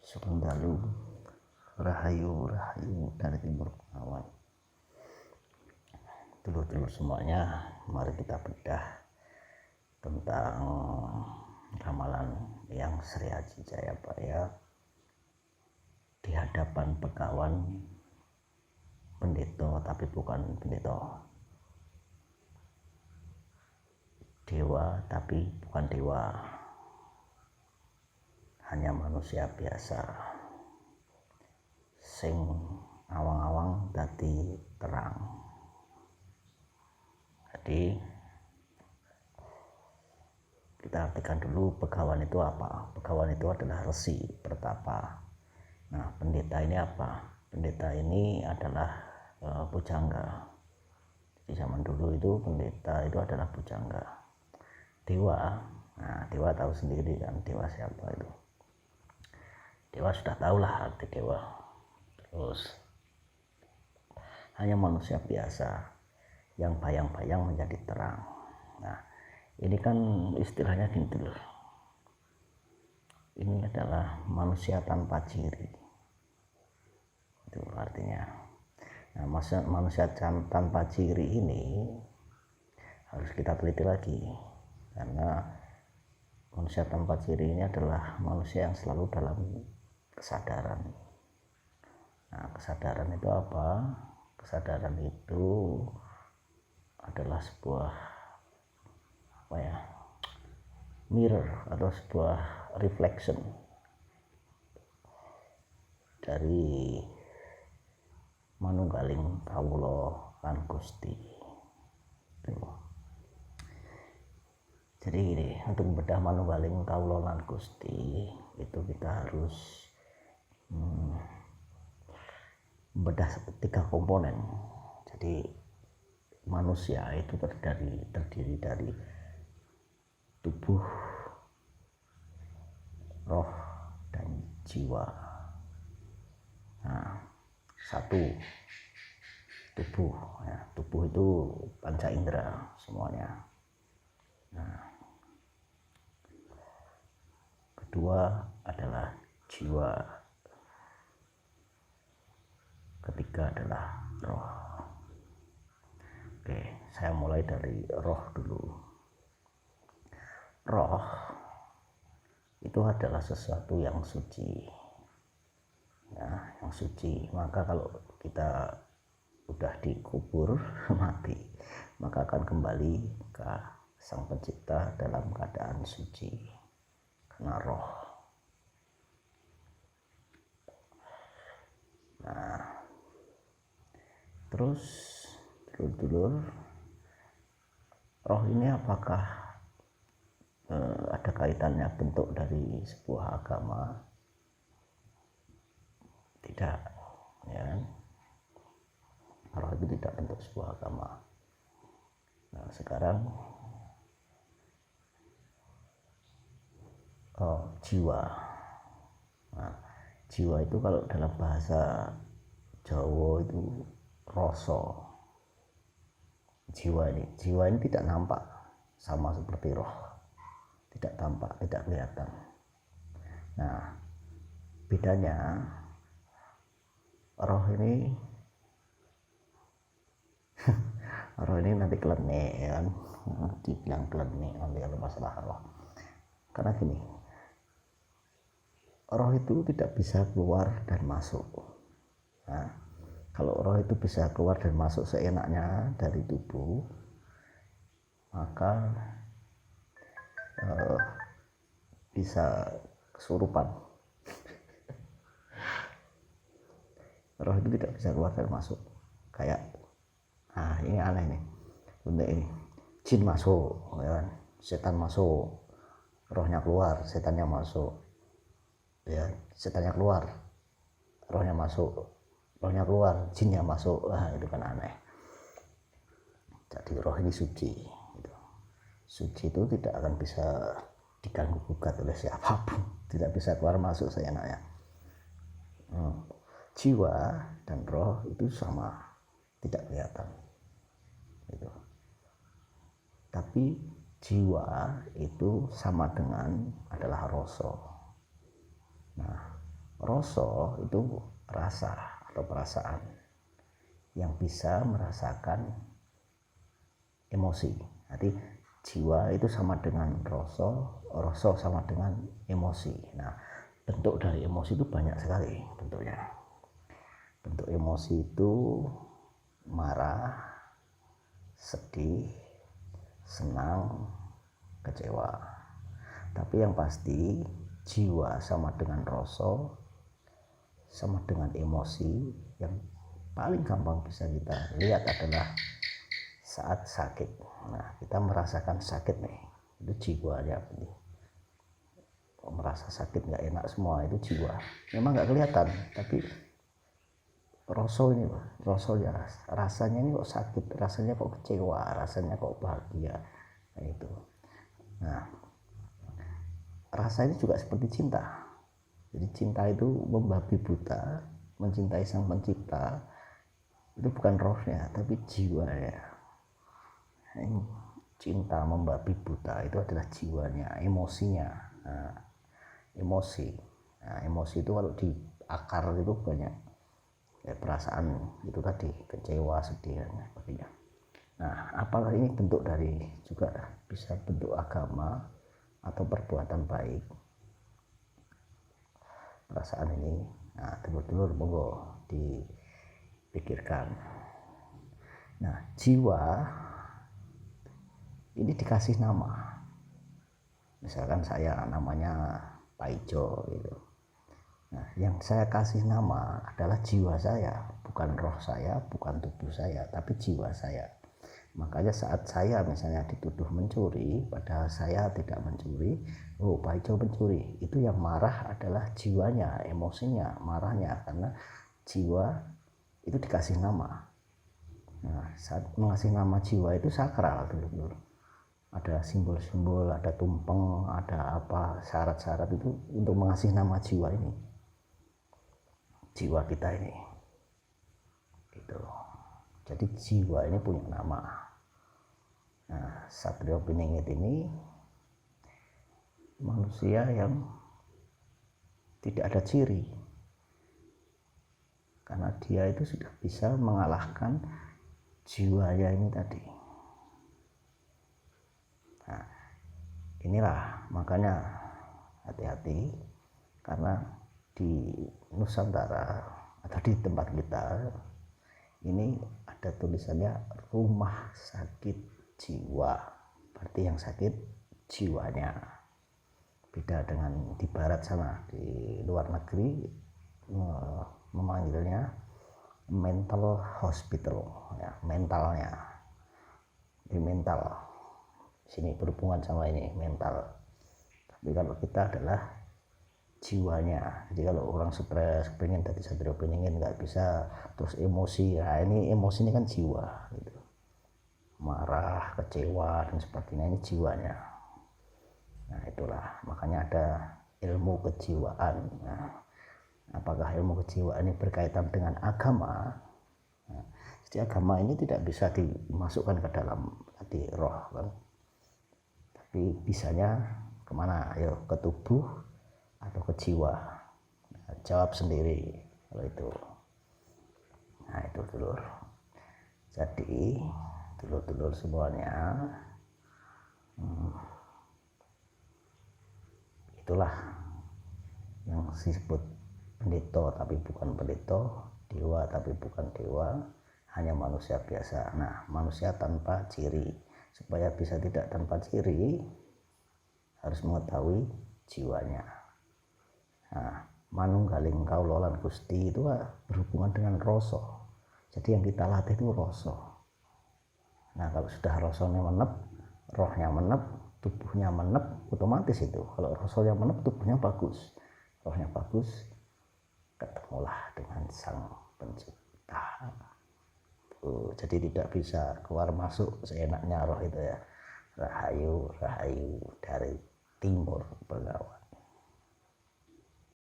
Sugeng dalu, rahayu dari timur pengawan. Dulur-dulur semuanya, mari kita bedah tentang ramalan yang Sri Aji Jayabaya di hadapan Begawan pendeta tapi bukan pendeta, dewa tapi bukan dewa, hanya manusia biasa sing awang-awang dadi terang. Jadi kita artikan dulu Begawan itu apa. Begawan itu adalah resi bertapa. Nah, pendeta ini apa? Pendeta ini adalah pujangga. Di zaman dulu itu pendeta itu adalah pujangga. Dewa, nah dewa tahu sendiri kan dewa siapa itu. Dewa sudah tahulah arti dewa. Terus hanya manusia biasa yang bayang-bayang menjadi terang. Nah, ini kan istilahnya gini dulu. Ini adalah manusia tanpa ciri. Itu artinya. Nah, manusia tanpa ciri ini harus kita teliti lagi, karena manusia tanpa ciri ini adalah manusia yang selalu dalam kesadaran. Nah, kesadaran itu apa? Kesadaran itu adalah sebuah mirror atau sebuah reflection dari manunggaling kawula lan Gusti. Jadi gini, untuk membedah manunggaling kawula lan Gusti itu kita harus membedah 3 komponen. Jadi manusia itu terdiri dari tubuh, roh, dan jiwa. Nah, 1 tubuh, ya. Tubuh itu panca indera semuanya. Nah, kedua adalah jiwa, ketiga adalah roh. Oke, saya mulai dari roh dulu. Roh itu adalah sesuatu yang suci, ya, yang suci. Maka kalau kita udah dikubur mati, maka akan kembali ke Sang Pencipta dalam keadaan suci, karena roh. Nah, terus dulur-dulur, roh ini apakah ada kaitannya bentuk dari sebuah agama? Tidak, ya. Roh itu tidak bentuk sebuah agama. Nah, sekarang jiwa. Nah, jiwa itu kalau dalam bahasa Jawa itu rasa. Jiwa ini tidak nampak, sama seperti roh, tidak tampak, tidak kelihatan. Nah, bedanya roh ini roh ini nanti klenik, ya kan, dibilang klenik nanti kalau masalah roh. Karena gini, roh itu tidak bisa keluar dan masuk. Nah, kalau roh itu bisa keluar dan masuk seenaknya dari tubuh, maka bisa kesurupan. Roh itu tidak bisa keluar dan masuk. Kayak, ini aneh nih, benda ini, jin masuk, ya kan? Setan masuk, rohnya keluar, setannya masuk, ya, setannya keluar, rohnya masuk, rohnya keluar, jinnya masuk. Itu kan aneh. Jadi roh ini suci gitu. Suci itu tidak akan bisa diganggu gugat oleh siapapun, tidak bisa keluar masuk seenaknya. Jiwa dan roh itu sama, tidak kelihatan gitu. Tapi jiwa itu sama dengan adalah rasa. Nah, Rasa itu rasa atau perasaan yang bisa merasakan emosi. Jadi jiwa itu sama dengan rasa, rasa sama dengan emosi. Nah, bentuk dari emosi itu banyak sekali bentuknya. Bentuk emosi itu marah, sedih, senang, kecewa. Tapi yang pasti jiwa sama dengan rasa, sama dengan emosi. Yang paling gampang bisa kita lihat adalah saat sakit. Nah, kita merasakan sakit nih, itu jiwanya. Merasa sakit nggak enak semua itu jiwa. Memang nggak kelihatan, tapi rasa ini, ya, rasanya ini kok sakit, rasanya kok kecewa, rasanya kok bahagia. Nah, itu. Nah, rasa ini juga seperti cinta. Jadi cinta itu membabi buta, mencintai sang pencipta. Itu bukan rohnya, tapi jiwanya. Cinta membabi buta itu adalah jiwanya, emosinya. Nah, emosi. Nah, emosi itu kalau di akar itu banyak perasaan itu tadi, kecewa, sedih dan sebagainya. Nah, apakah ini bentuk dari juga bisa bentuk agama atau perbuatan baik perasaan ini? Nah, dulur-dulur monggo dipikirkan. Nah, jiwa ini dikasih nama. Misalkan saya namanya Pak Ijo gitu. Nah, yang saya kasih nama adalah jiwa saya, bukan roh saya, bukan tubuh saya, tapi jiwa saya. Makanya saat saya misalnya dituduh mencuri, padahal saya tidak mencuri, oh Pak Ijo mencuri, itu yang marah adalah jiwanya, emosinya, marahnya, karena jiwa itu dikasih nama. Nah, saat mengasih nama jiwa itu sakral dulu. Ada simbol-simbol, ada tumpeng, ada apa syarat-syarat itu untuk mengasih nama jiwa ini, jiwa kita ini gitu. Jadi jiwa ini punya nama. Nah, Satrio Piningit ini manusia yang tidak ada ciri, karena dia itu sudah bisa mengalahkan jiwanya ini tadi. Nah, inilah makanya hati-hati, karena di Nusantara atau di tempat kita ini ada tulisannya rumah sakit jiwa, berarti yang sakit jiwanya. Beda dengan di barat sana, di luar negeri memanggilnya mental hospital, ya, mentalnya. Di mental sini berhubungan sama ini mental, tapi kalau kita adalah jiwanya. Jadi kalau orang stres pengen tadi Satrio Piningit nggak bisa, terus emosi, nah ini emosi ini kan jiwa gitu, marah, kecewa dan sebagainya, ini jiwanya. Nah, itulah makanya ada ilmu kejiwaan. Nah, apakah ilmu kejiwaan ini berkaitan dengan agama? Nah, jadi agama ini tidak bisa dimasukkan ke dalam hati roh kan, tapi bisanya kemana? Ayo, ke tubuh atau ke jiwa? Nah, jawab sendiri kalau itu. Nah, itu dulur. Jadi dulur-dulur semuanya, itulah yang disebut pendeta tapi bukan pendeta, dewa tapi bukan dewa, hanya manusia biasa. Nah, manusia tanpa ciri. Supaya bisa tidak tanpa ciri, harus mengetahui jiwanya. Nah, manunggaling kaula lan Gusti itu berhubungan dengan rasa. Jadi yang kita latih itu rasa. Nah, kalau sudah rasanya menep, rohnya menep, tubuhnya menep, otomatis itu. Kalau rasanya menep, tubuhnya bagus, rohnya bagus, ketemulah dengan sang pencipta. Jadi tidak bisa keluar masuk seenaknya roh itu ya. Rahayu, rahayu dari timur Begawan.